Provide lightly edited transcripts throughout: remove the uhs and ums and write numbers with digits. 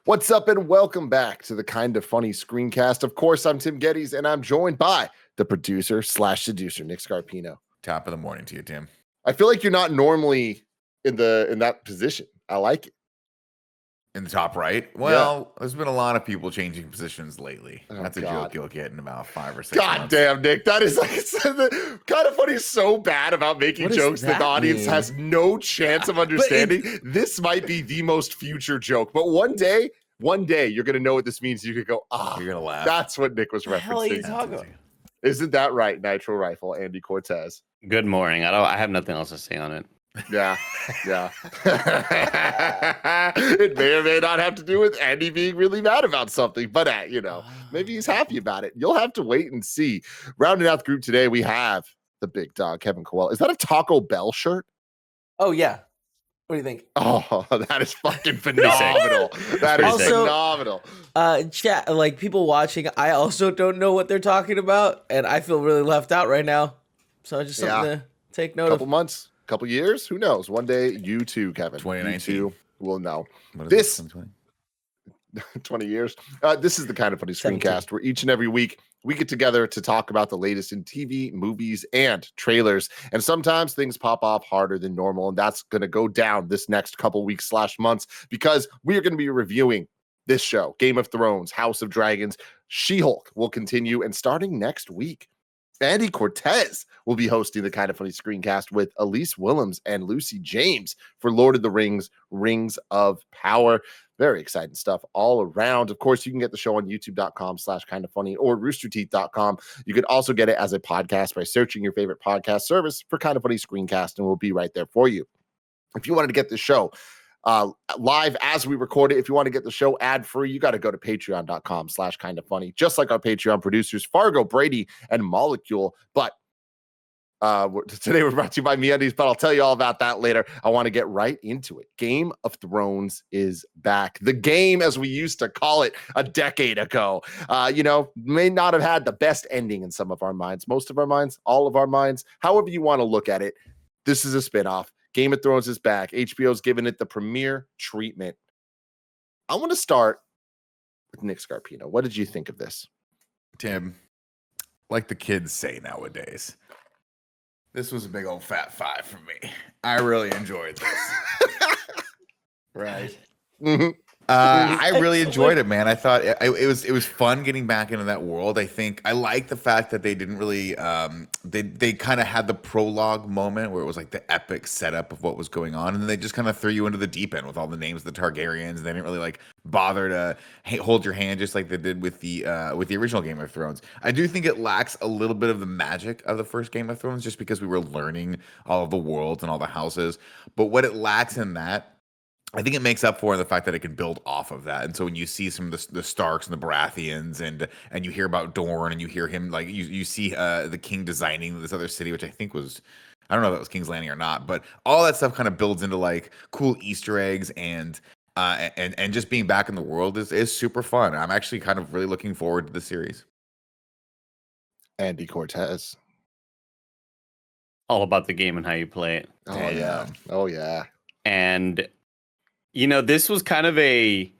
What's up and welcome back to the Kinda Funny Screencast. Of course, I'm Tim Geddes and I'm joined by the producer slash seducer, Nick Scarpino. Top of the morning to you, Tim. I feel like you're not normally in that position. I like it. In the top right? Well, There's been a lot of people changing positions lately. That's a joke you'll get in about 5 or 6 months. God damn, Nick. That is like Kinda Funny is so bad about making jokes that the audience has no chance of understanding. This might be the most future joke, but one day you're gonna know what this means. You could go, you're gonna laugh. That's what Nick was referencing. Hell are you talking about? Isn't that right, Nitro Rifle, Andy Cortez? Good morning. I have nothing else to say on it. Yeah. It may or may not have to do with Andy being really mad about something, but maybe he's happy about it. You'll have to wait and see. Rounding out the group today, we have the big dog, Kevin Coel. Is that a Taco Bell shirt? Oh, yeah. What do you think? Oh, that is fucking phenomenal. That is phenomenal. Chat, like people watching, I also don't know what they're talking about, and I feel really left out right now. So just something to take note of. Couple months, couple years, who knows? One day, you too, Kevin. 2019. You too will know. This 20 years. This is the Kinda Funny Screencast, where each and every week we get together to talk about the latest in TV, movies, and trailers. And sometimes things pop off harder than normal, and that's going to go down this next couple weeks / months because we are going to be reviewing this show, Game of Thrones, House of Dragons. She-Hulk will continue, and starting next week, Andy Cortez will be hosting the Kinda Funny Screencast with Elise Willems and Lucy James for Lord of the Rings, Rings of Power. Very exciting stuff all around. Of course, you can get the show on youtube.com/kindafunny or roosterteeth.com. You can also get it as a podcast by searching your favorite podcast service for Kinda Funny Screencast, and we'll be right there for you. If you wanted to get the show live as we record it, if you want to get the show ad-free, you got to go to patreon.com/kindafunny, just like our Patreon producers, Fargo, Brady, and Molecule. But today we're brought to you by MeUndies, but I'll tell you all about that later. I want to get right into it. Game of Thrones is back. The game, as we used to call it a decade ago, may not have had the best ending in some of our minds, most of our minds, all of our minds, however you want to look at it. This is a spinoff. Game of Thrones is back. HBO's given it the premiere treatment. I want to start with Nick Scarpino. What did you think of this? Tim, like the kids say nowadays, this was a big old fat 5 for me. I really enjoyed this. Right. Mm-hmm. I really enjoyed it, man. I thought it was fun getting back into that world. I think I like the fact that they didn't really they kind of had the prologue moment where it was like the epic setup of what was going on, and then they just kind of threw you into the deep end with all the names of the Targaryens. They didn't really like bother to hold your hand just like they did with the original Game of Thrones. I do think it lacks a little bit of the magic of the first Game of Thrones just because we were learning all of the worlds and all the houses. But what it lacks in that, I think it makes up for the fact that it can build off of that. And so when you see some of the Starks and the Baratheons and you hear about Dorne and you hear him, like you see the king designing this other city, which I think was, I don't know if that was King's Landing or not, but all that stuff kind of builds into like cool Easter eggs and just being back in the world is super fun. I'm actually kind of really looking forward to the series. Andy Cortez. All about the game and how you play it. Oh yeah. And this was kind of a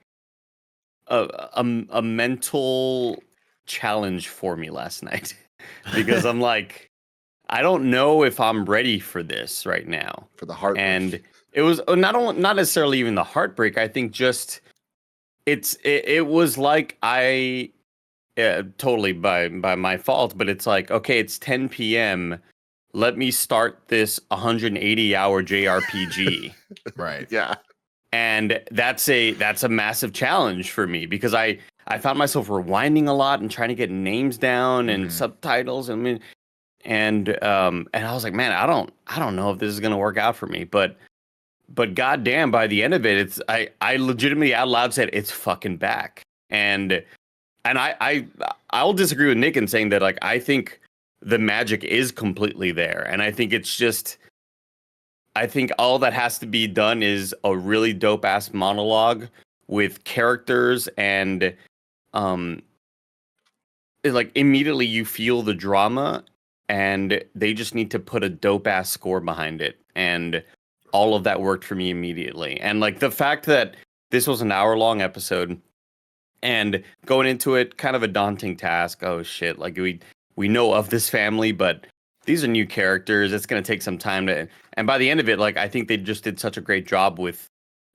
mental challenge for me last night because I'm like, I don't know if I'm ready for this right now. For the heartbreak. And it was not necessarily even the heartbreak. I think just it was like totally by my fault, but it's like, okay, it's 10 p.m. Let me start this 180-hour JRPG. Right. Yeah. And that's a massive challenge for me because I found myself rewinding a lot and trying to get names down and subtitles. And I was like, man, I don't know if this is gonna work out for me. But goddamn, by the end of it, I legitimately out loud said it's fucking back. And I'll disagree with Nick in saying that, like, I think the magic is completely there, and I think it's just. I think all that has to be done is a really dope ass monologue with characters and like immediately you feel the drama and they just need to put a dope ass score behind it. And all of that worked for me immediately. And like the fact that this was an hour-long episode, and going into it, kind of a daunting task. Oh shit! Like we know of this family, but these are new characters. It's gonna take some time to. And by the end of it, like I think they just did such a great job with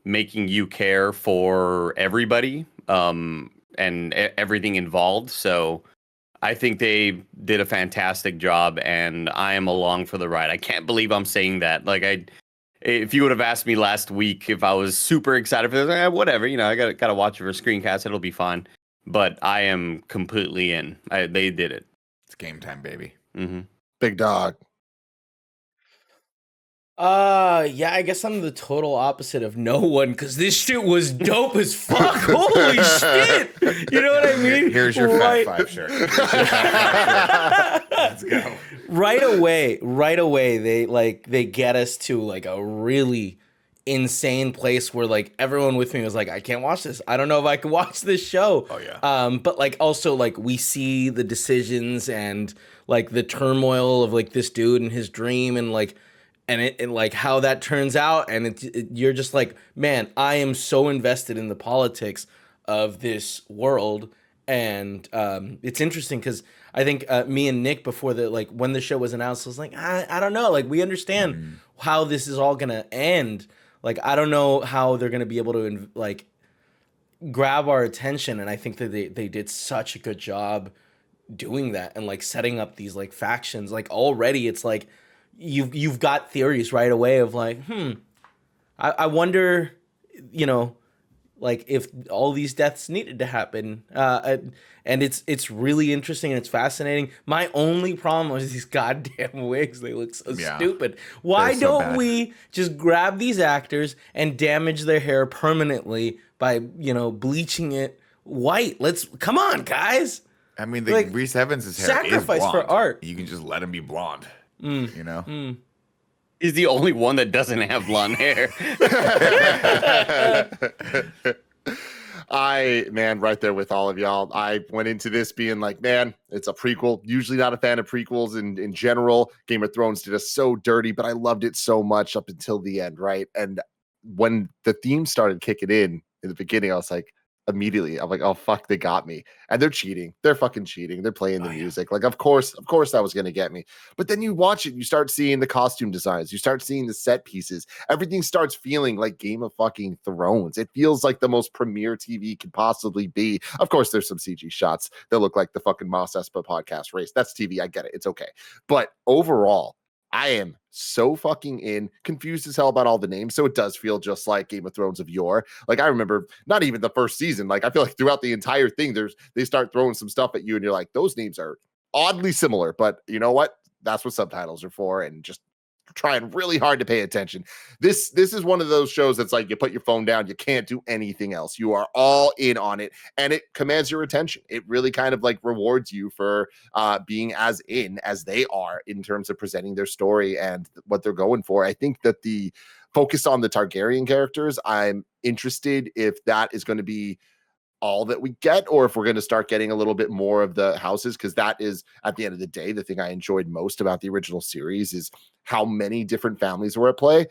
making you care for everybody, and everything involved. So I think they did a fantastic job, and I am along for the ride. I can't believe I'm saying that. Like if you would have asked me last week if I was super excited for this, whatever, I gotta watch it for Screencast. It'll be fine. But I am completely in. They did it. It's game time, baby. Mm-hmm. Big dog. Yeah, I guess I'm the total opposite of no one because this shit was dope as fuck. Holy shit! You know what I mean? Here's your Fat Five shirt. Let's go. Right away, they get us to like a really insane place where like everyone with me was like, I can't watch this. I don't know if I can watch this show. Oh yeah. But like also like we see the decisions and like the turmoil of like this dude and his dream and like. And like how that turns out, and you're just like, man, I am so invested in the politics of this world, and it's interesting because I think me and Nick before when the show was announced, was like, I don't know, like we understand how this is all gonna end, like I don't know how they're gonna be able to like grab our attention, and I think that they did such a good job doing that and like setting up these like factions, like already it's like. You've got theories right away of like, I wonder, like if all these deaths needed to happen. And it's really interesting and it's fascinating. My only problem was these goddamn wigs. They look so stupid. Why don't we just grab these actors and damage their hair permanently by, bleaching it white? Come on, guys. I mean, Reese Evans' hair sacrifice is blonde. For art. You can just let him be blonde. He's the only one that doesn't have blonde hair. Right there with all of y'all. I went into this being like, man, it's a prequel. Usually not a fan of prequels in general. Game of Thrones did us so dirty, but I loved it so much up until the end, right? And when the theme started kicking in the beginning, I was like, immediately I'm like, oh fuck, they got me. And they're cheating. They're fucking cheating. They're playing the music. Like of course that was gonna get me. But then you watch it, you start seeing the costume designs, you start seeing the set pieces. Everything starts feeling like Game of fucking Thrones. It feels like the most premier TV could possibly be. Of course, there's some CG shots that look like the fucking Mos Espa podcast race. That's TV. I get it. It's okay. But overall, I am so fucking confused as hell about all the names. So it does feel just like Game of Thrones of yore. Like I remember not even the first season. Like I feel like throughout the entire thing, they start throwing some stuff at you and you're like, those names are oddly similar, but you know what? That's what subtitles are for. And just trying really hard to pay attention. This is one of those shows that's like you put your phone down, you can't do anything else. You are all in on it and it commands your attention. It really kind of like rewards you for being as in as they are in terms of presenting their story and what they're going for. I think that the focus on the Targaryen characters, I'm interested if that is going to be all that we get or if we're going to start getting a little bit more of the houses, because that is at the end of the day the thing I enjoyed most about the original series is how many different families were at play.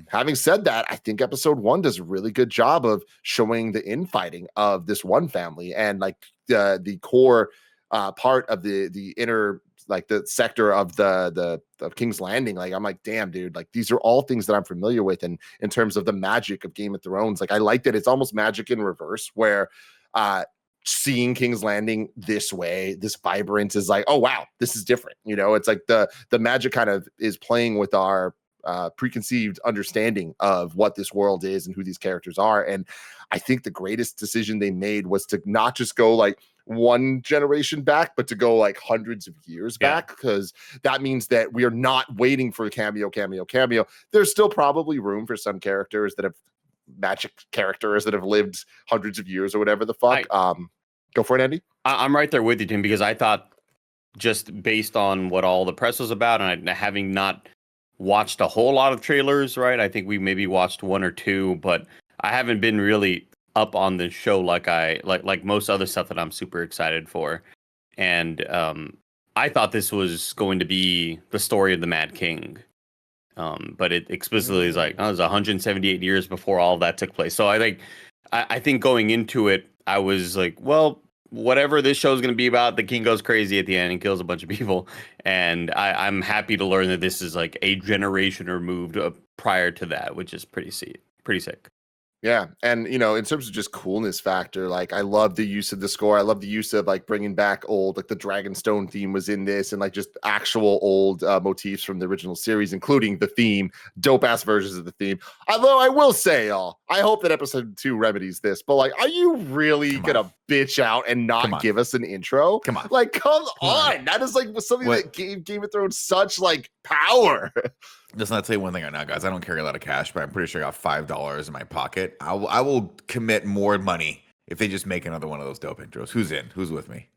Having said that, I think episode 1 does a really good job of showing the infighting of this one family and like the core part of the inner like the sector of the King's Landing. Like I'm like, damn dude, like these are all things that I'm familiar with. And in terms of the magic of Game of Thrones, like I like that it's almost magic in reverse where seeing King's Landing this way, this vibrance is like, oh wow, this is different. It's like the magic kind of is playing with our preconceived understanding of what this world is and who these characters are. And I think the greatest decision they made was to not just go like one generation back, but to go like hundreds of years back, because that means that we are not waiting for cameo. There's still probably room for some characters that have magic characters that have lived hundreds of years or whatever the fuck. Go for it, Andy. I'm right there with you, Tim, because I thought just based on what all the press was about and having not watched a whole lot of trailers, right? I think we maybe watched one or two, but I haven't been really up on the show like most other stuff that I'm super excited for. And I thought this was going to be the story of the Mad King. But it explicitly is like, it was 178 years before all of that took place. So I think I think going into it, I was like, well, whatever this show is going to be about, the king goes crazy at the end and kills a bunch of people. And I'm happy to learn that this is like a generation removed prior to that, which is pretty sick. Yeah, and you know, in terms of just coolness factor, like I love the use of the score. I love the use of like bringing back old, like the Dragonstone theme was in this, and like just actual old motifs from the original series, including the theme, dope ass versions of the theme. Although I will say, y'all, I hope that episode 2 remedies this. But like, are you really gonna bitch out and not give us an intro? Come on, like, come on. That is like something that gave Game of Thrones such like power. Let's not say one thing right now, guys. I don't carry a lot of cash, but I'm pretty sure I got $5 in my pocket. I will commit more money if they just make another one of those dope intros. Who's in? Who's with me?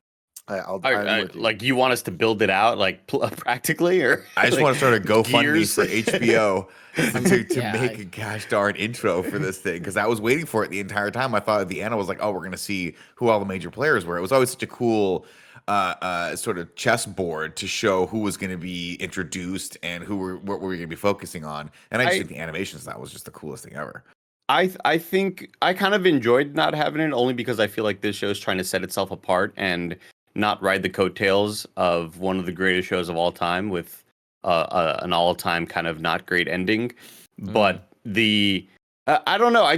I'm with you. Like, you want us to build it out, like practically, or I just like, want to start a GoFundMe for HBO to Yeah. make a gosh darn intro for this thing, because I was waiting for it the entire time. I thought at the end I was like, oh, we're gonna see who all the major players were. It was always such a cool sort of chessboard to show who was going to be introduced and what were we going to be focusing on. And I just think the animations, that was just the coolest thing ever. I think I kind of enjoyed not having it, only because I feel like this show is trying to set itself apart and not ride the coattails of one of the greatest shows of all time with an all-time kind of not great ending. But I don't know.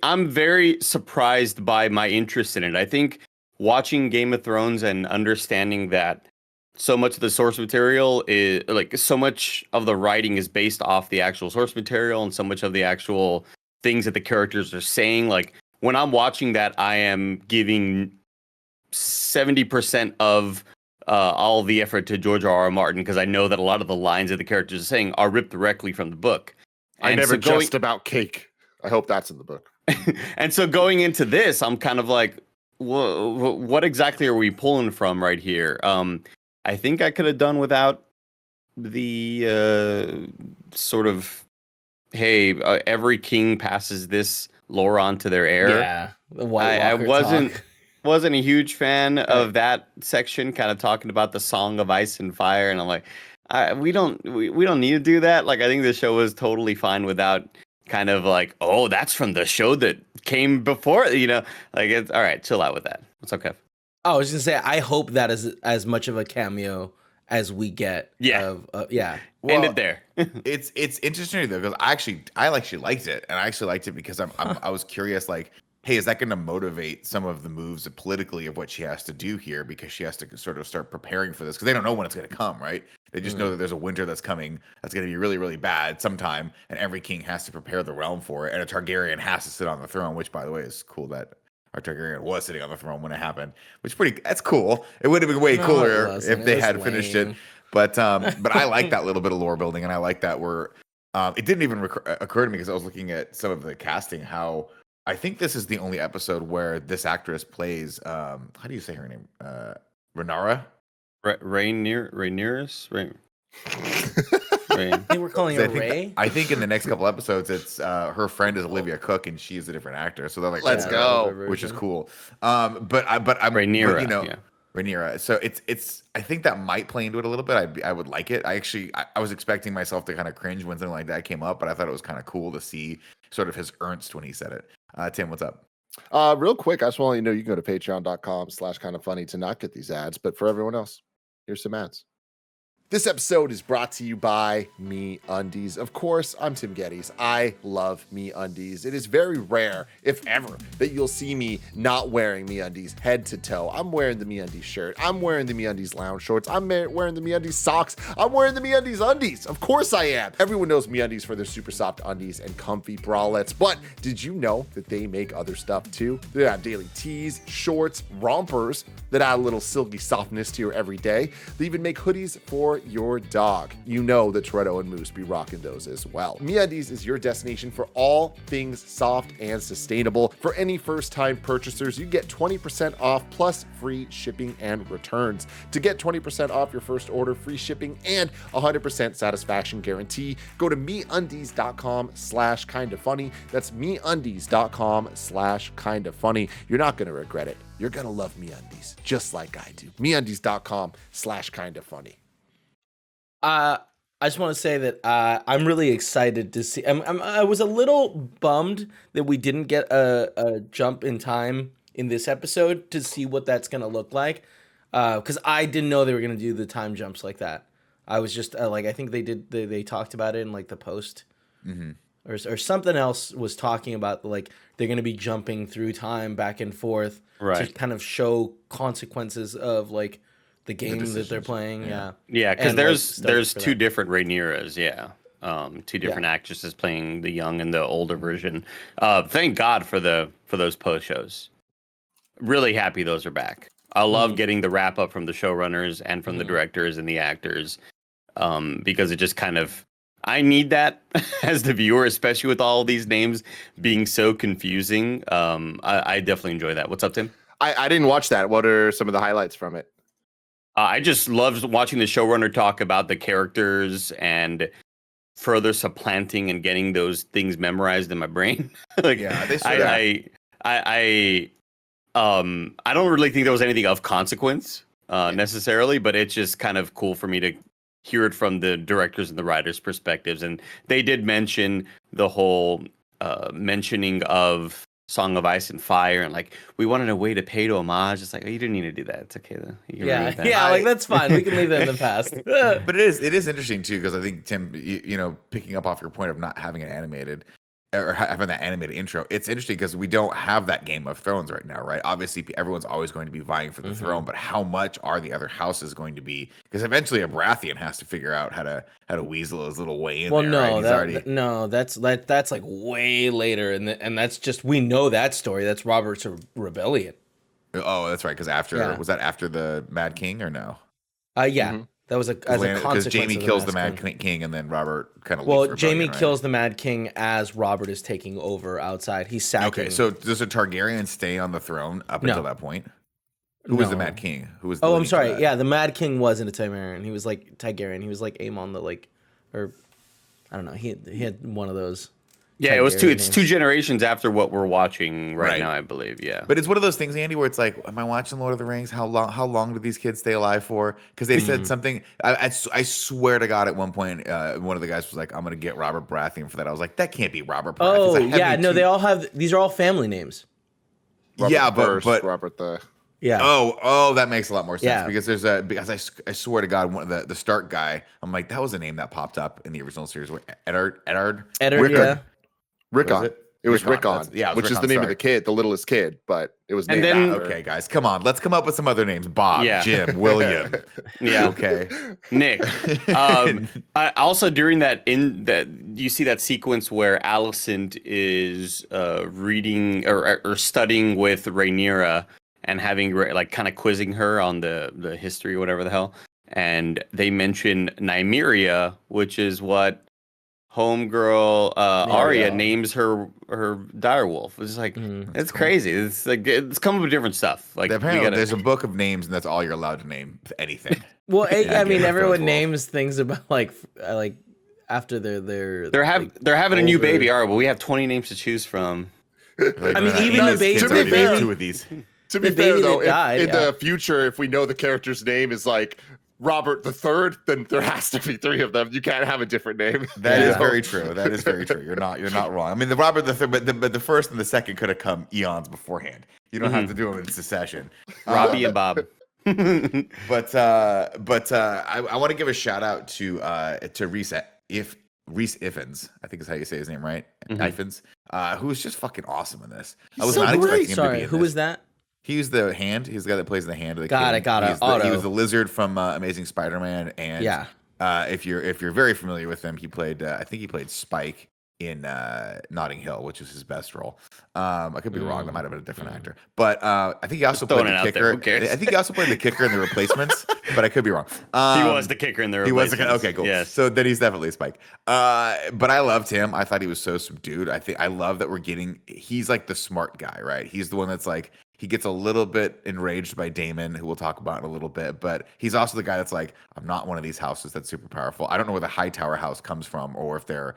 I'm very surprised by my interest in it. I think watching Game of Thrones and understanding that so much of the source material is like, so much of the writing is based off the actual source material, and so much of the actual things that the characters are saying. Like, when I'm watching that, I am giving 70% of all the effort to George R.R. Martin, because I know that a lot of the lines that the characters are saying are ripped directly from the book. I never just about cake. I hope that's in the book. And so going into this, I'm kind of like, what exactly are we pulling from right here? I think I could have done without the sort of, hey, every king passes this lore on to their heir. Yeah, the White I Walker wasn't a huge fan of that section, kind of talking about the Song of Ice and Fire, and I'm like, we don't need to do that. Like, I think the show was totally fine without kind of like, oh, that's from the show that came before, like, it's all right, chill out with that. It's okay. I was gonna say, I hope that is as much of a cameo as we get. Yeah. Yeah. Well, End it there. it's interesting though, because I actually liked it, and I actually liked it because I was curious, like, hey, is that going to motivate some of the moves politically of what she has to do here, because she has to sort of start preparing for this, because they don't know when it's going to come, right? They just know that there's a winter that's coming that's going to be really, really bad sometime, and every king has to prepare the realm for it, and a Targaryen has to sit on the throne, which, by the way, is cool that our Targaryen was sitting on the throne when it happened, which that's cool. It would have been way cooler if they had finished it. But I like that little bit of lore building, and I like that it didn't even occur to me, because I was looking at some of the casting, how I think this is the only episode where this actress plays, how do you say her name? Rhaenyra? Rhaenyra? I think we're calling her Ray. I think in the next couple episodes, it's her friend is Olivia Cook, and she's a different actor. So they're like, let's go, which is cool. But I'm Rhaenyra, Rhaenyra. So it's I think that might play into it a little bit. I would like it. I was expecting myself to kind of cringe when something like that came up, but I thought it was kind of cool to see sort of his Ernst when he said it. Tim, what's up? Real quick, I just want to let you know you can go to patreon.com/kindafunny to not get these ads, but for everyone else, here's some ads. This episode is brought to you by MeUndies. Of course, I'm Tim Geddes. I love MeUndies. It is very rare, if ever, that you'll see me not wearing MeUndies head to toe. I'm wearing the MeUndies shirt. I'm wearing the MeUndies lounge shorts. I'm wearing the MeUndies socks. I'm wearing the MeUndies undies. Of course I am. Everyone knows MeUndies for their super soft undies and comfy bralettes, but did you know that they make other stuff too? They have daily tees, shorts, rompers that add a little silky softness to your everyday. They even make hoodies for your dog. You know that Toretto and Moose be rocking those as well. MeUndies is your destination for all things soft and sustainable. For any first-time purchasers, you get 20% off plus free shipping and returns. To get 20% off your first order, free shipping, and 100% satisfaction guarantee, go to MeUndies.com/kindafunny. That's MeUndies.com/kindafunny. You're not going to regret it. You're going to love MeUndies, just like I do. MeUndies.com/kindafunny. I just want to say that I'm really excited to see. I was a little bummed that we didn't get a jump in time in this episode to see what that's gonna look like, because I didn't know they were gonna do the time jumps like that. I was just like, I think they talked about it in like the post, or something else was talking about like they're gonna be jumping through time back and forth to kind of show consequences of like the game that they're playing. Yeah, because And, there's for two that. different Rhaenyras. Yeah, two different actresses playing the young and the older version. Thank God for those post shows. Really happy those are back. I love getting the wrap up from the showrunners and from the directors and the actors, because it just kind of, I need that as the viewer, especially with all these names being so confusing. I definitely enjoy that. What's up, Tim? I didn't watch that. What are some of the highlights from it? I just loved watching the showrunner talk about the characters and further supplanting and getting those things memorized in my brain. Like, Yeah, they sort of. I don't really think there was anything of consequence necessarily, but it's just kind of cool for me to hear it from the directors and the writers' perspectives. And they did mention the whole mentioning of Song of Ice and Fire, and like we wanted a way to pay to homage. It's like, oh, you didn't need to do that. It's okay though. You can remove that. Like that's fine. We can leave that in the past. But it is interesting too, because I think Tim, you know, picking up off your point of not having it animated or having that animated intro, it's interesting because we don't have that Game of Thrones right now, right? Obviously, everyone's always going to be vying for the throne, but how much are the other houses going to be? Because eventually, a Baratheon has to figure out how to weasel his little way in. Well, there, right? that's like way later, and that's just, we know that story. That's Robert's rebellion. Oh, that's right. Because was that after the Mad King or no? That was as a consequence. Because Jaime kills the Mad King, and then Robert kind of Jaime kills the Mad King as Robert is taking over outside. He's sacking. Okay, so does a Targaryen stay on the throne up until that point? Who was the Mad King? Who was? I'm sorry. Yeah, the Mad King wasn't a Targaryen. He was like Targaryen. He was like Aemon or I don't know. He had one of those. Yeah, it's two generations after what we're watching right now, I believe. Yeah, but it's one of those things, Andy, where it's like, am I watching Lord of the Rings? How long do these kids stay alive for? Because they said something. I swear to God, at one point, one of the guys was like, "I'm gonna get Robert Baratheon for that." I was like, that can't be Robert Baratheon. Oh yeah, no, they all have. These are all family names. Robert Robert the. Yeah. Oh, that makes a lot more sense because I swear to God, one of the Stark guy, I'm like, that was a name that popped up in the original series. Eddard. Yeah. Rickon. It was Rickon, which is the name of the kid, the littlest kid, but it was named after. Okay, guys, come on. Let's come up with some other names. Bob, Jim, William. Yeah. Okay. Nick. I also, during that you see that sequence where Alicent is reading or studying with Rhaenyra and having like kind of quizzing her on the history or whatever the hell. And they mention Nymeria, which is what homegirl Arya names her direwolf. It's like it's crazy. It's like it's come up with different stuff. Like apparently there's a book of names, and that's all you're allowed to name anything. Well, I mean, everyone names things about like after they're having a new baby. All right, well, we have 20 names to choose from. I mean, even the baby. To be fair, two of these. To be fair, though, in the future, if we know the character's name is like Robert the Third, then there has to be three of them. You can't have a different name. That is very true. That is very true. You're not wrong. I mean, the Robert the Third, but the first and the second could have come eons beforehand. You don't have to do them in succession. Robbie and Bob. But I want to give a shout out to Reese Ifans. I think is how you say his name, right? Ifans, who was just fucking awesome in this. I was not expecting him to be in who this. was that? He was the hand. He's the guy that plays the hand of the Got kid. it. He was the lizard from Amazing Spider-Man, and if you're very familiar with him, he played. I think he played Spike in Notting Hill, which was his best role. I could be wrong. That might have been a different actor, but I think he also played the kicker. I think he also played the kicker in The Replacements, but I could be wrong. He was the kicker in The Replacements. He was okay, cool. Yes. So then he's definitely Spike. But I loved him. I thought he was so subdued. I love that he's like the smart guy, right? He's the one that's like, he gets a little bit enraged by Daemon, who we'll talk about in a little bit, but he's also the guy that's like, I'm not one of these houses that's super powerful. I don't know where the Hightower house comes from, or if they're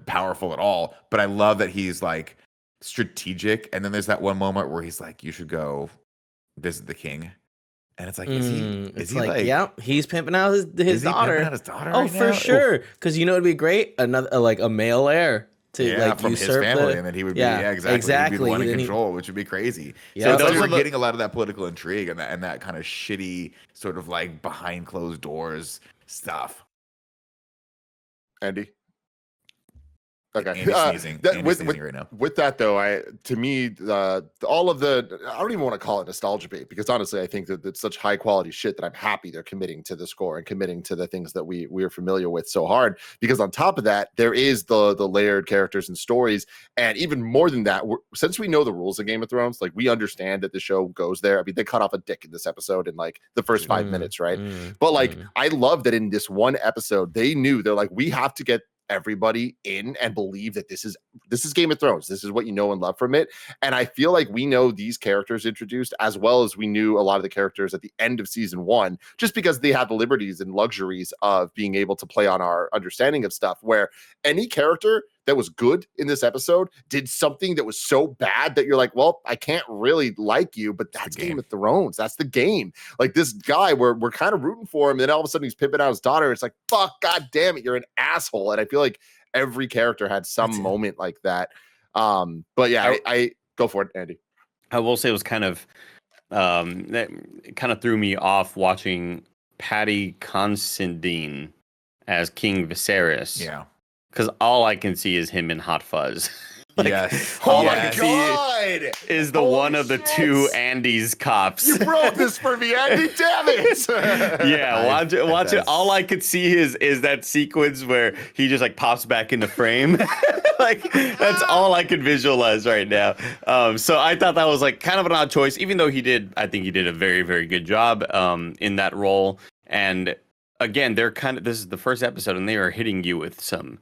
powerful at all. But I love that he's like strategic. And then there's that one moment where he's like, you should go visit the king. And it's like, is he It's like, yeah, he's pimping out his is he daughter. pimping out his daughter Oh, right for now? sure. Because you know, it'd be great. Another like a male heir to like from his usurp family, and then he would be exactly. He'd be the one in control, which would be crazy. Yeah. So it's like Those we're are the- getting a lot of that political intrigue and that kind of shitty sort of like behind closed doors stuff. Andy. Okay. Andy's sneezing. Andy's sneezing right now. With that though, to me, all of the, I don't even want to call it nostalgia bait, because honestly, I think that it's such high quality shit that I'm happy they're committing to the score and committing to the things that we are familiar with so hard. Because on top of that, there is the layered characters and stories, and even more than that, since we know the rules of Game of Thrones, like we understand that the show goes there. I mean, they cut off a dick in this episode in like the first 5 minutes, right? But like, I love that in this one episode, they're like, we have to get everybody in and believe that this is Game of Thrones. This is what you know and love from it. And I feel like we know these characters introduced as well as we knew a lot of the characters at the end of season 1, just because they had the liberties and luxuries of being able to play on our understanding of stuff, where any character that was good in this episode did something that was so bad that you're like, well, I can't really like you, but that's Game of Thrones. That's the game. Like this guy, we're kind of rooting for him, and then all of a sudden he's pimping out his daughter. It's like, fuck, god damn it, you're an asshole. And I feel like every character had some moment like that. But yeah, I go for it, Andy. I will say it was kind of that kind of threw me off watching Paddy Considine as King Viserys. Yeah. Because all I can see is him in Hot Fuzz. Yes. All my God! Is the one of the two Andy's cops. You broke this for me, Andy. Damn it! Yeah, watch it. All I could see is that sequence where he just like pops back into frame. Like that's all I could visualize right now. So I thought that was like kind of an odd choice, even though I think he did a very, very good job in that role. And again, this is the first episode, and they are hitting you with some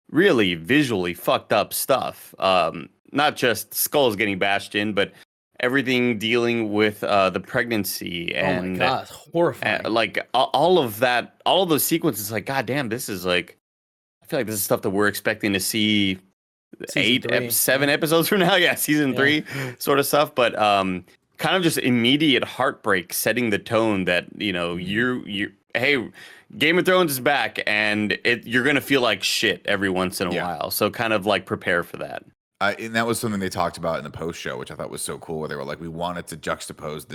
really visually fucked up stuff. Not just skulls getting bashed in, but everything dealing with the pregnancy and oh my god, horrifying. Like all of that, all of those sequences. Like, god damn, this is like, I feel like this is stuff that we're expecting to see seven episodes from now. Yeah, season 3 sort of stuff. But kind of just immediate heartbreak, setting the tone that hey, Game of Thrones is back, and you're gonna feel like shit every once in a while. So kind of like prepare for that. And that was something they talked about in the post show, which I thought was so cool. Where they were like, we wanted to juxtapose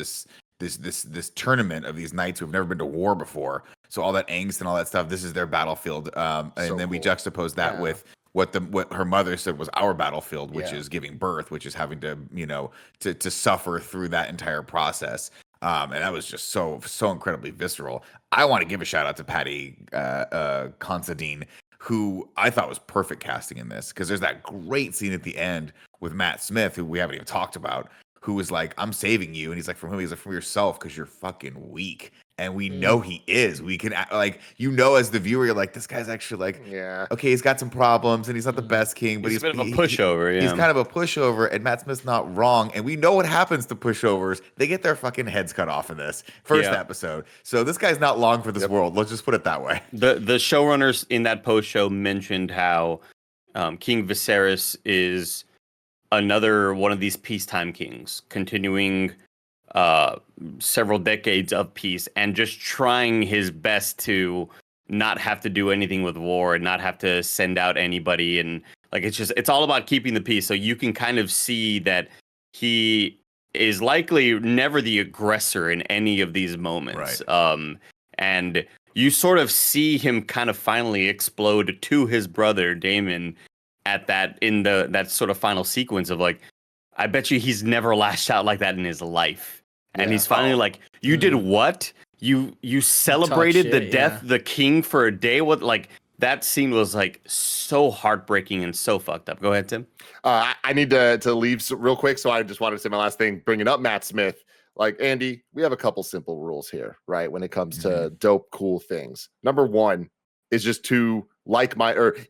this tournament of these knights who have never been to war before. So all that angst and all that stuff, this is their battlefield. And then we juxtaposed that with what her mother said was our battlefield, which is giving birth, which is having to to suffer through that entire process. And that was just so incredibly visceral. I want to give a shout out to Paddy Considine, who I thought was perfect casting in this, because there's that great scene at the end with Matt Smith, who we haven't even talked about, who was like, I'm saving you. And he's like, from whom? He's like, from yourself, because you're fucking weak. And we know he is. We can, like, as the viewer, you're like, this guy's actually like, okay, he's got some problems and he's not the best king, but he's a bit of a pushover. He's kind of a pushover, and Matt Smith's not wrong. And we know what happens to pushovers. They get their fucking heads cut off in this first episode. So this guy's not long for this world. Let's just put it that way. The showrunners in that post show mentioned how King Viserys is another one of these peacetime kings, continuing several decades of peace and just trying his best to not have to do anything with war and not have to send out anybody. And like, it's all about keeping the peace. So you can kind of see that he is likely never the aggressor in any of these moments. Right. And you sort of see him kind of finally explode to his brother Daemon at that sort of final sequence of like, I bet you he's never lashed out like that in his life. And he's finally like, you did what? You celebrated the death of the king for a day? What? Like, that scene was like so heartbreaking and so fucked up. Go ahead, Tim. I need to leave real quick, so I just wanted to say my last thing, bringing up Matt Smith. Like, Andy, we have a couple simple rules here, right? When it comes to dope, cool things. Number one is just two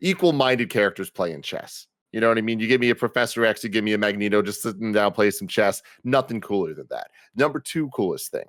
equal-minded characters playing chess. You know what I mean? You give me a Professor X, you give me a Magneto, just sitting down, play some chess. Nothing cooler than that. Number two coolest thing.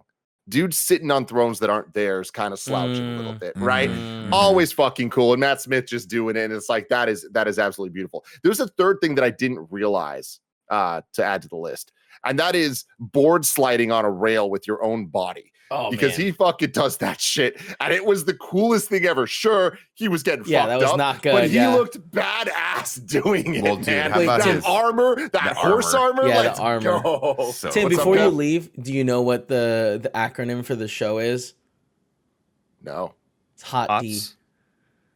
Dudes sitting on thrones that aren't theirs, kind of slouching a little bit, right? Always fucking cool. And Matt Smith just doing it. And it's like, that is absolutely beautiful. There's a third thing that I didn't realize to add to the list. And that is board sliding on a rail with your own body. Oh, because man. he fucking does that shit. And it was the coolest thing ever. Sure, he was getting Yeah, fucked that was up, not good, but he yeah. looked badass doing it, Well, dude, man. how about that his- armor, that the horse armor? Yeah, the Let's armor. go. So- Tim, What's up, before you Kev? leave, do you know what the acronym for the show is? No. It's Hot D. Hots?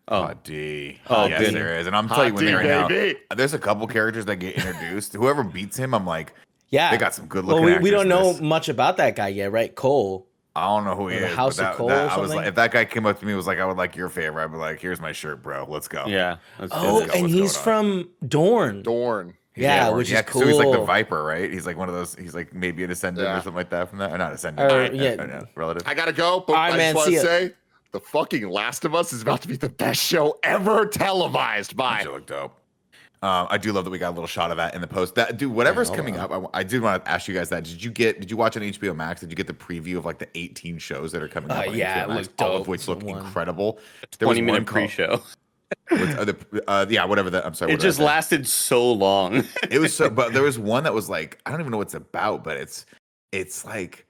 Oh, Hot D. Oh, yes, good. there is. And I'm Hot telling you, when D, they right baby. now, there's a couple characters that get introduced. Whoever beats him, I'm like, Yeah. they got some good Well, looking we actors don't in know this. much about that guy yet, right? Cole. I don't know who he Or the is. House but of that, Cole that- or I was like, something? if that guy came up to me and was like, I would like your favor, I'd be like, here's my shirt, bro. Let's go. yeah. That's Oh, good. go. and What's he's going from Dorne. Dorn. Yeah, Or- which is So he's like the cool. Viper, right? He's like one of those. He's like maybe a descendant Yeah. or something like that from that. Or not descendant. Or, relative. I gotta go, but All right, I man, just want see to ya. say the fucking Last of Us is about to be the best show ever televised. That Bye. should look dope. I do love that we got a little shot of that in the post. That dude, whatever's Yeah, hold coming on. up, I did want to ask you guys that. Did you watch on HBO Max? Did you get the preview of like the 18 shows that are coming up on Yeah, HBO it Max? looked All of dope. which look One. incredible. There was 20-minute one called- pre-show. yeah, whatever that. I'm sorry. It what did I just say? lasted so long. It was so, but there was one that was like, I don't even know what it's about, but it's like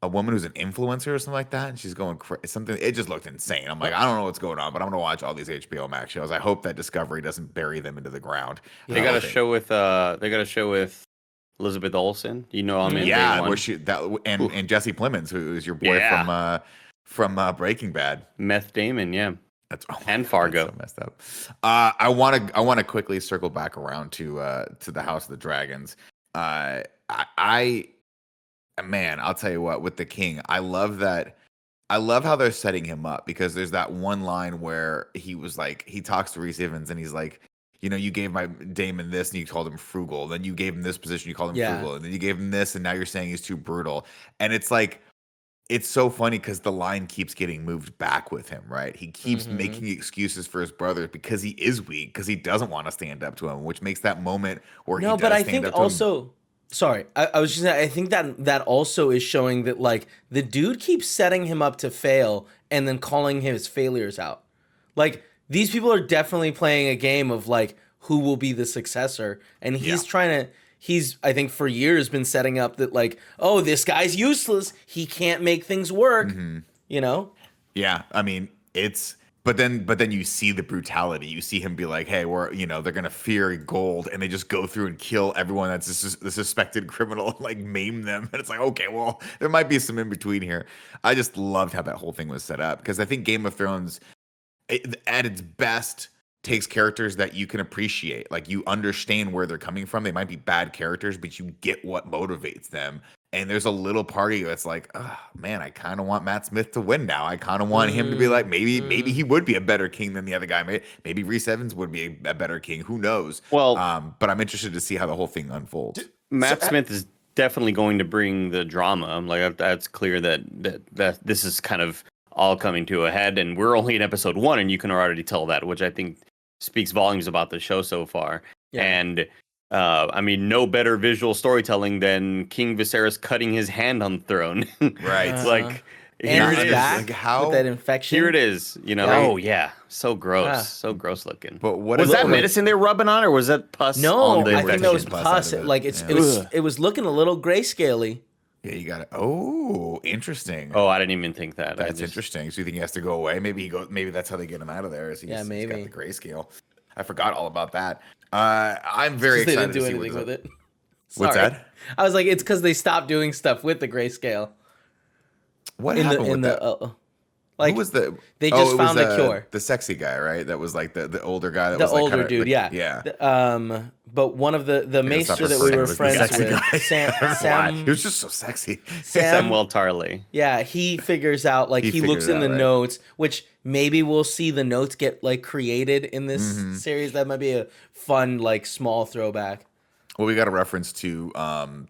a woman who's an influencer or something like that, and she's going something. It just looked insane. I'm like, I don't know what's going on, but I'm gonna watch all these HBO Max shows. I hope that Discovery doesn't bury them into the ground. They got a show with Elizabeth Olsen. You know, I'm in day Yeah, one. where she that and Jesse Plemons, who is your boy Yeah. from Breaking Bad. Meth Damon, yeah. That's And Fargo. That's so messed up. I want to quickly circle back around to the House of the Dragons. Man, I'll tell you what, with the king, I love that. I love how they're setting him up, because there's that one line where he was like, he talks to Reese Evans and he's like, you know, you gave my Damon this and you called him frugal. Then you gave him this position, you called him Yeah. frugal. And then you gave him this and now you're saying he's too brutal. And it's like, it's so funny because the line keeps getting moved back with him, right? He keeps Mhm. making excuses for his brother because he is weak, because he doesn't want to stand up to him, which makes that moment where he No, does but I stand think up to him. also, sorry, I was just saying, I think that also is showing that like the dude keeps setting him up to fail and then calling his failures out. Like these people are definitely playing a game of like who will be the successor, and he's trying to. He's, I think, for years been setting up that like, oh, this guy's useless. He can't make things work. Mm-hmm. You know? Yeah, I mean, it's but then you see the brutality. You see him be like, "Hey, they're gonna fear gold," and they just go through and kill everyone that's the suspected criminal, like maim them. And it's like, okay, well, there might be some in between here. I just loved how that whole thing was set up, because I think Game of Thrones, at its best, takes characters that you can appreciate. Like, you understand where they're coming from. They might be bad characters, but you get what motivates them. And there's a little part of you that's like, oh, man, I kind of want Matt Smith to win now. I kind of want him to be like, maybe he would be a better king than the other guy. Maybe Rhys Evans would be a better king. Who knows? Well, but I'm interested to see how the whole thing unfolds. Matt Smith is definitely going to bring the drama. Like, that's clear that this is kind of all coming to a head, and we're only in episode 1, and you can already tell that, which I think speaks volumes about the show so far. Yeah. And I mean, no better visual storytelling than King Viserys cutting his hand on the throne. Right. It's like, And here he's it is. back Like, how- with that infection. Here it is. You know, Right. oh yeah, so gross, Ah. so gross looking. But what was is that it- medicine they were rubbing on, or was that pus? No, on the I think that was infection. pus. Pus out of it. Like Yeah. it was looking a little grayscaley. Yeah, you got it. Oh, interesting. Oh, I didn't even think that. I That's just- interesting. So you think he has to go away? Maybe Maybe that's how they get him out of there. Is he's got maybe. the grayscale. I forgot all about that. I'm very They excited didn't do to see anything with it. What's Sorry. that? I was like, it's because they stopped doing stuff with the grayscale. What In happened the with that? like Who was the? they Oh, just it was, found the cure. The sexy guy, right? That was like the older guy. That the was like older kinda, dude, like, yeah. yeah. But one of the it's not maester that we referring were to the friends sexy with, guy. Sam, Why? Sam, He was just so sexy. Sam, Samuel Tarley. yeah, he figures out like He he looks figured in it the out, right. notes, which maybe we'll see the notes get like created in this Mm-hmm. series. That might be a fun like small throwback. Well, we got a reference to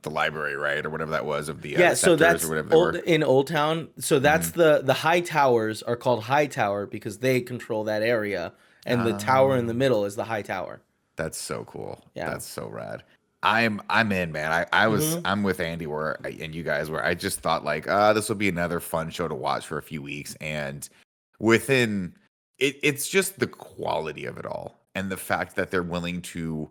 the library, right, or whatever that was of the Yeah, the so scepters that's or whatever they old, were. in Old Town. So that's the high towers are called High Tower because they control that area, and the tower in the middle is the High Tower. That's so cool. Yeah. That's so rad. I'm in, man. I was Mm-hmm. I'm with Andy and you guys where I just thought like this will be another fun show to watch for a few weeks, and within it's just the quality of it all and the fact that they're willing to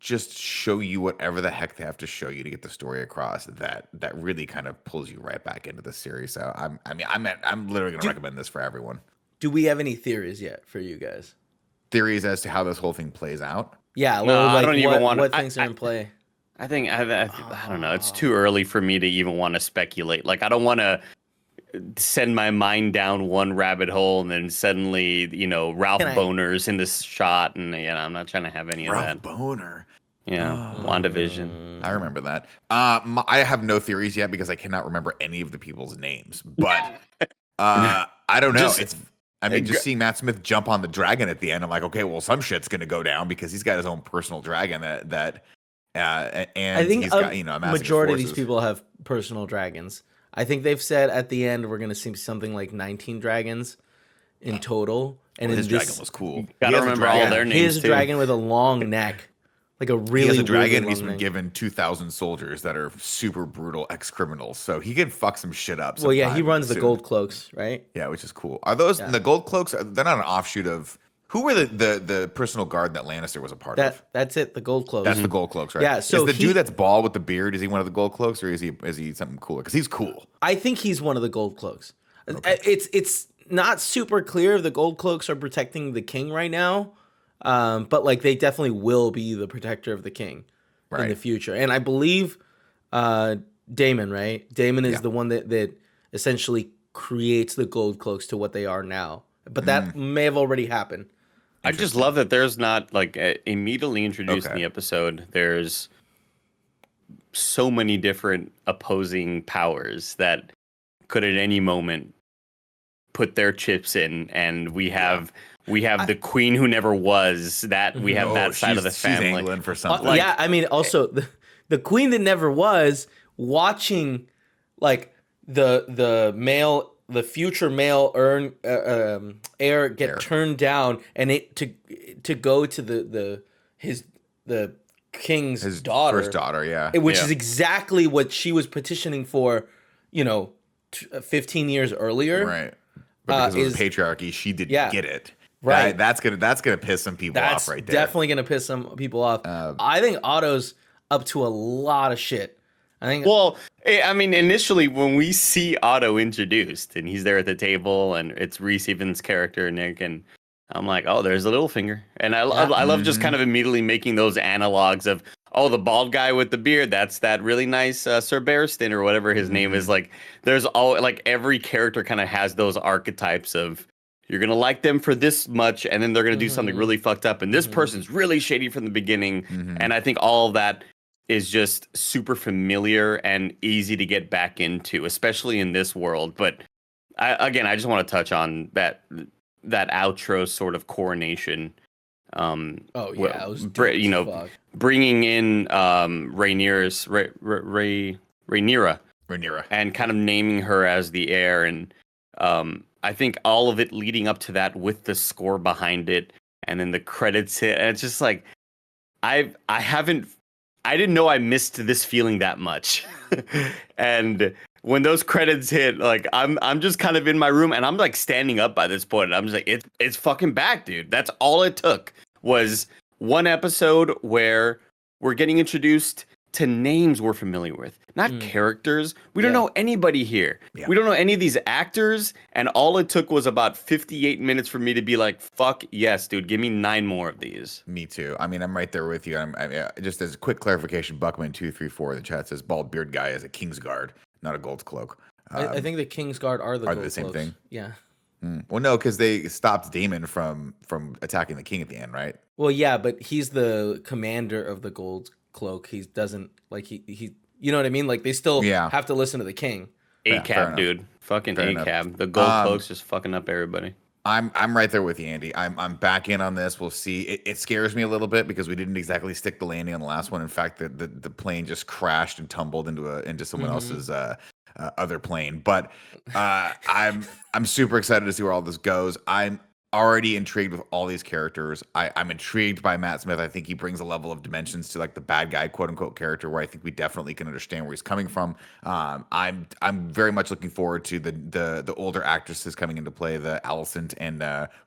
just show you whatever the heck they have to show you to get the story across. That really kind of pulls you right back into the series. So I'm literally gonna recommend this for everyone. Do we have any theories yet for you guys? Theories as to how this whole thing plays out. Yeah, No, or I like don't even want. what things are in play. I think I don't know. It's too early for me to even want to speculate. Like I don't want to send my mind down one rabbit hole and then suddenly, Ralph Boner's in this shot, and I'm not trying to have any of that. Ralph Boner. Yeah, WandaVision. I remember that. I have no theories yet because I cannot remember any of the people's names. But I don't know. Just seeing Matt Smith jump on the dragon at the end, I'm like, okay, well, some shit's gonna go down because he's got his own personal dragon and I think he's got a majority of these people have personal dragons. I think they've said at the end we're gonna see something like 19 dragons in total. And his dragon was cool. Gotta remember all their names. His dragon with a long neck. Like a really, he has a dragon. Really he's been given 2,000 soldiers that are super brutal ex-criminals, so he can fuck some shit up. Well, yeah, he runs the gold cloaks, right? Yeah, which is cool. Are those the gold cloaks? They're not an offshoot of who were the personal guard that Lannister was a part of? That's it. The gold cloaks. That's the gold cloaks, right? Yeah. So is the dude that's bald with the beard? Is he one of the gold cloaks, or is he something cooler? Because he's cool. I think he's one of the gold cloaks. Okay. It's not super clear if the gold cloaks are protecting the king right now. But like they definitely will be the protector of the king in the future. And I believe Daemon, right? Daemon is the one that essentially creates the gold cloaks to what they are now. But that may have already happened. I just love that there's not like immediately introduced in the episode. There's so many different opposing powers that could at any moment put their chips in, and we have the queen who never was. That we have that side of the family. She's angling for something. Yeah, I mean, also the queen that never was watching, like the future male heir get turned down, and it to go to the king's his daughter, first daughter, which is exactly what she was petitioning for, 15 years earlier, right? But because of the patriarchy, she didn't get it. Right, that's gonna piss some people off, right there. Definitely gonna piss some people off. I think Otto's up to a lot of shit. Well, I mean, initially when we see Otto introduced and he's there at the table and it's Rhys Ifans' character, Nick, and I'm like, oh, there's a little finger. And I love just kind of immediately making those analogs of, oh, the bald guy with the beard, that's that really nice Sir Barristan or whatever his name is. Like, there's all, like, every character kind of has those archetypes of, you're going to like them for this much, and then they're going to do something really fucked up. And this person's really shady from the beginning. And I think all of that is just super familiar and easy to get back into, especially in this world. But I just want to touch on that outro sort of coronation. It was bringing in Rhaenyra, and kind of naming her as the heir, and I think all of it leading up to that with the score behind it, and then the credits hit, and it's just like I didn't know I missed this feeling that much. And when those credits hit, like I'm just kind of in my room and I'm like standing up by this point. And I'm just like, it's fucking back, dude. That's all it took was one episode where we're getting introduced to names we're familiar with, not characters. We don't know anybody here. Yeah. We don't know any of these actors. And all it took was about 58 minutes for me to be like, fuck yes, dude, give me 9 more of these. Me too. I mean, I'm right there with you. Just as a quick clarification, Buckman234 in the chat says bald beard guy is a Kingsguard, not a gold cloak. I think the Kingsguard are the same cloaks. thing. Yeah. Well, no, because they stopped Daemon from attacking the king at the end, right? Well, yeah, but he's the commander of the gold cloak. He doesn't like he you know what I mean? Like they still have to listen to the king. ACAB, dude. Fucking ACAB. The gold cloaks just fucking up everybody. I'm right there with you, Andy. I'm back in on this. We'll see. It scares me a little bit because we didn't exactly stick the landing on the last one. In fact, the plane just crashed and tumbled into someone else's other plane. But I'm super excited to see where all this goes. I'm already intrigued with all these characters. I'm intrigued by Matt Smith. I think he brings a level of dimensions to like the bad guy, quote unquote, character where I think we definitely can understand where he's coming from. I'm very much looking forward to the older actresses coming into play, the Alicent and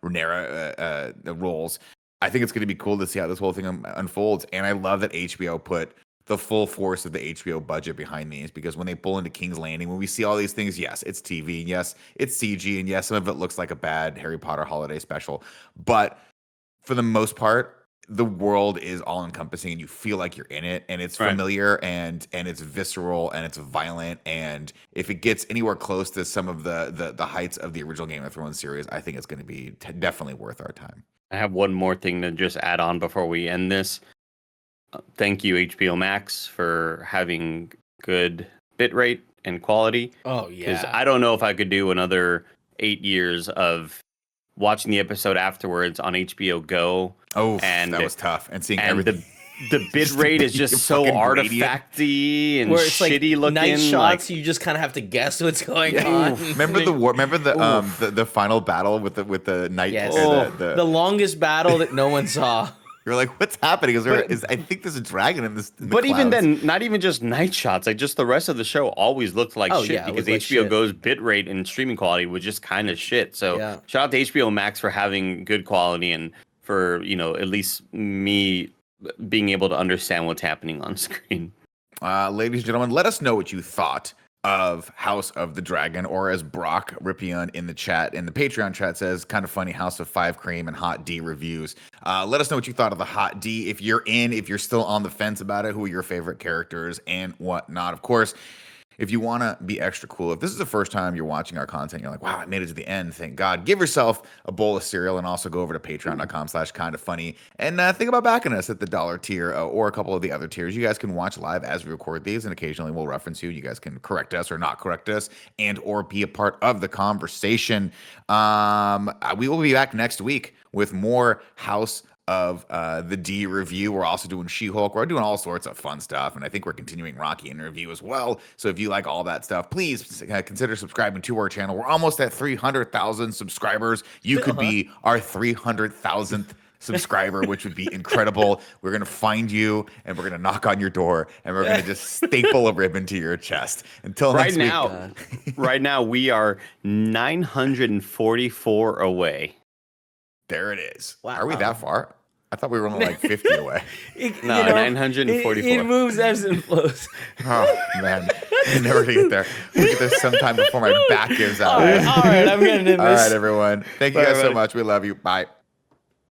Rhaenyra roles. I think it's going to be cool to see how this whole thing unfolds. And I love that HBO put the full force of the HBO budget behind these, because when they pull into King's Landing, when we see all these things, yes, it's TV, and yes, it's CG, and yes, some of it looks like a bad Harry Potter holiday special. But for the most part, the world is all encompassing and you feel like you're in it, and it's familiar and it's visceral and it's violent. And if it gets anywhere close to some of the heights of the original Game of Thrones series, I think it's going to be definitely worth our time. I have one more thing to just add on before we end this. Thank you, HBO Max, for having good bitrate and quality. Oh, yeah. Because I don't know if I could do another 8 years of watching the episode afterwards on HBO Go. Oh, and that was tough. And seeing everything. The bit rate is just so artifacty and where it's shitty like looking. Night shots, you just kind of have to guess what's going on. Remember the final battle with the night? Yes. The longest battle that no one saw. You're like, what's happening? I think there's a dragon in this. But even then, not even just night shots. Like just the rest of the show always looked like shit because HBO Go's bitrate and streaming quality was just kind of shit. So shout out to HBO Max for having good quality and for at least me being able to understand what's happening on screen. Ladies and gentlemen, let us know what you thought of House of the Dragon, or as Brock Ripion in the Patreon chat says, kind of funny, House of Five Cream and Hot D reviews. Let us know what you thought of the Hot D. If you're still on the fence about it, who are your favorite characters and whatnot. Of course, if you want to be extra cool, if this is the first time you're watching our content, you're like, wow, I made it to the end, thank God. Give yourself a bowl of cereal and also go over to patreon.com/kindafunny and think about backing us at the $1 tier or a couple of the other tiers. You guys can watch live as we record these, and occasionally we'll reference you. You guys can correct us or not correct us and or be a part of the conversation. We will be back next week with more House of the D review. We're also doing She-Hulk. We're doing all sorts of fun stuff, and I think we're continuing Rocky in review as well. So if you like all that stuff, please consider subscribing to our channel. We're almost at 300,000 subscribers. You could be our 300,000th subscriber, which would be incredible. We're gonna find you and we're gonna knock on your door and we're gonna just staple a ribbon to your chest. Until next week. Right now we are 944 away. There it is. Wow. Are we that far? I thought we were only like 50 away. 944. It moves, ebbs and flows. Oh, man. I'm never going to get there. We'll get there sometime before my back gives out. All right, I'm getting in this. All right, everyone. Thank you guys so much. We love you. Bye.